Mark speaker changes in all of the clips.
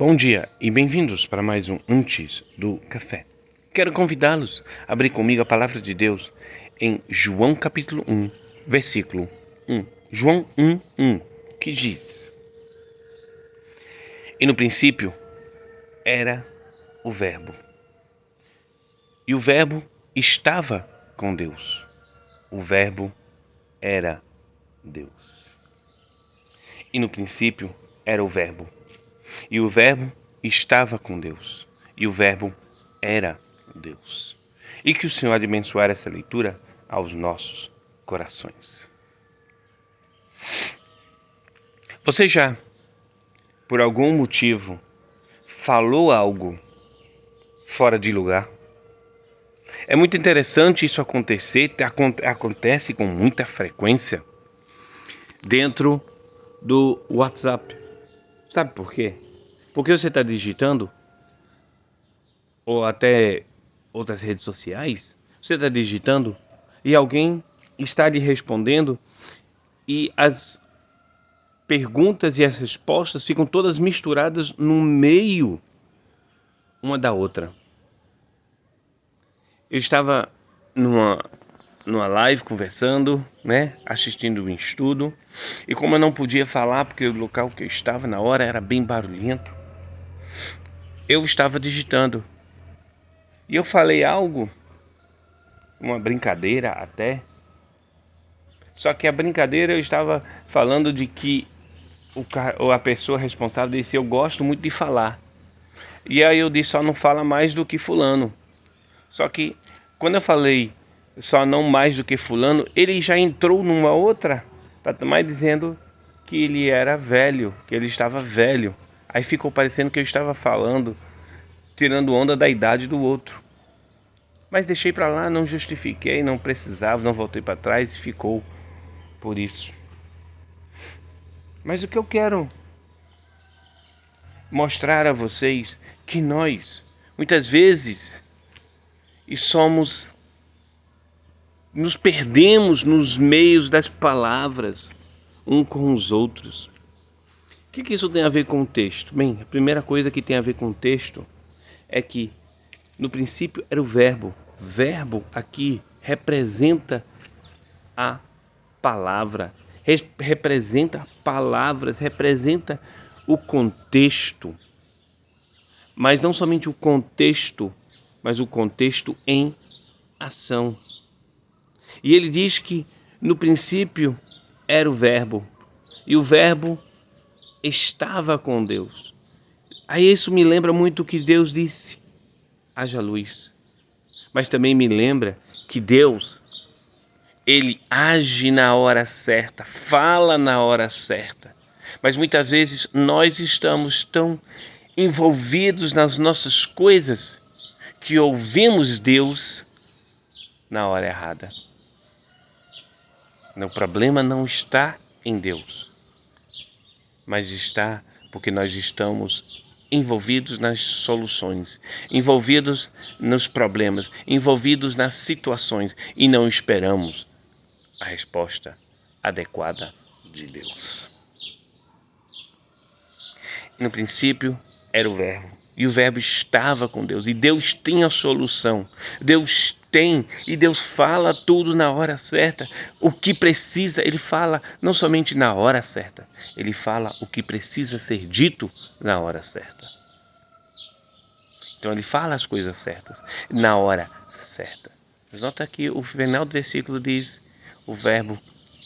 Speaker 1: Bom dia e bem-vindos para mais um Antes do Café. Quero convidá-los a abrir comigo a palavra de Deus em João capítulo 1, versículo 1. João 1, que diz: E no princípio era o Verbo, e o Verbo estava com Deus. O Verbo era Deus. E no princípio era o Verbo, e o Verbo estava com Deus, e o Verbo era Deus. E que o Senhor abençoe essa leitura aos nossos corações. Você já, por algum motivo, falou algo fora de lugar? É muito interessante isso acontecer, acontece com muita frequência dentro do WhatsApp. Sabe por quê? Porque você está digitando, ou até outras redes sociais, você está digitando e alguém está lhe respondendo e as perguntas e as respostas ficam todas misturadas no meio uma da outra. Eu estava numa live conversando, assistindo um estudo, e como eu não podia falar porque o local que eu estava na hora era bem barulhento, eu estava digitando. E eu falei algo, uma brincadeira até, só que a brincadeira eu estava falando de que a pessoa responsável disse: eu gosto muito de falar. E aí eu disse: só não fala mais do que fulano. Só que quando eu falei só não mais do que fulano, ele já entrou numa outra patamar dizendo que ele era velho, que ele estava velho. Aí ficou parecendo que eu estava falando, tirando onda da idade do outro. Mas deixei para lá, não justifiquei, não precisava, não voltei para trás e ficou por isso. Mas o que eu quero mostrar a vocês que nós, muitas vezes, nos perdemos nos meios das palavras, um com os outros. O que isso tem a ver com o texto? Bem, a primeira coisa que tem a ver com o texto é que no princípio era o verbo. Verbo aqui representa a palavra, representa palavras, representa o contexto. Mas não somente o contexto, mas o contexto em ação. E ele diz que no princípio era o verbo, e o verbo estava com Deus. Aí isso me lembra muito o que Deus disse: haja luz. Mas também me lembra que Deus, Ele age na hora certa, fala na hora certa. Mas muitas vezes nós estamos tão envolvidos nas nossas coisas que ouvimos Deus na hora errada. O problema não está em Deus, mas está porque nós estamos envolvidos nas soluções, envolvidos nos problemas, envolvidos nas situações e não esperamos a resposta adequada de Deus. No princípio era o Verbo, e o Verbo estava com Deus, e Deus tem a solução. Deus tem, e Deus fala tudo na hora certa. O que precisa, Ele fala não somente na hora certa, Ele fala o que precisa ser dito na hora certa. Então Ele fala as coisas certas, na hora certa. Mas nota que o final do versículo diz: o Verbo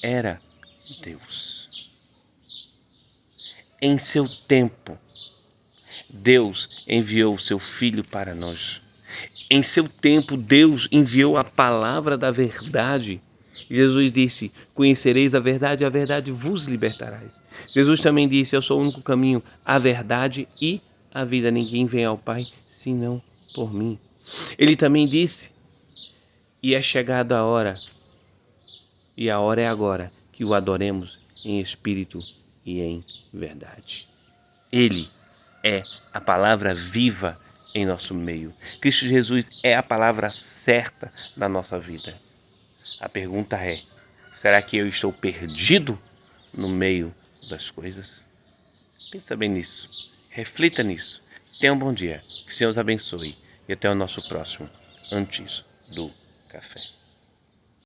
Speaker 1: era Deus. Em seu tempo, Deus enviou o seu Filho para nós. Em seu tempo, Deus enviou a palavra da verdade. Jesus disse: conhecereis a verdade vos libertará. Jesus também disse: eu sou o único caminho, a verdade e a vida. Ninguém vem ao Pai senão por mim. Ele também disse: e é chegada a hora, e a hora é agora, que o adoremos em espírito e em verdade. Ele é a palavra viva em nosso meio. Cristo Jesus é a palavra certa da nossa vida. A pergunta é: será que eu estou perdido no meio das coisas? Pensa bem nisso. Reflita nisso. Tenha um bom dia. Que o Senhor os abençoe. E até o nosso próximo Antes do Café.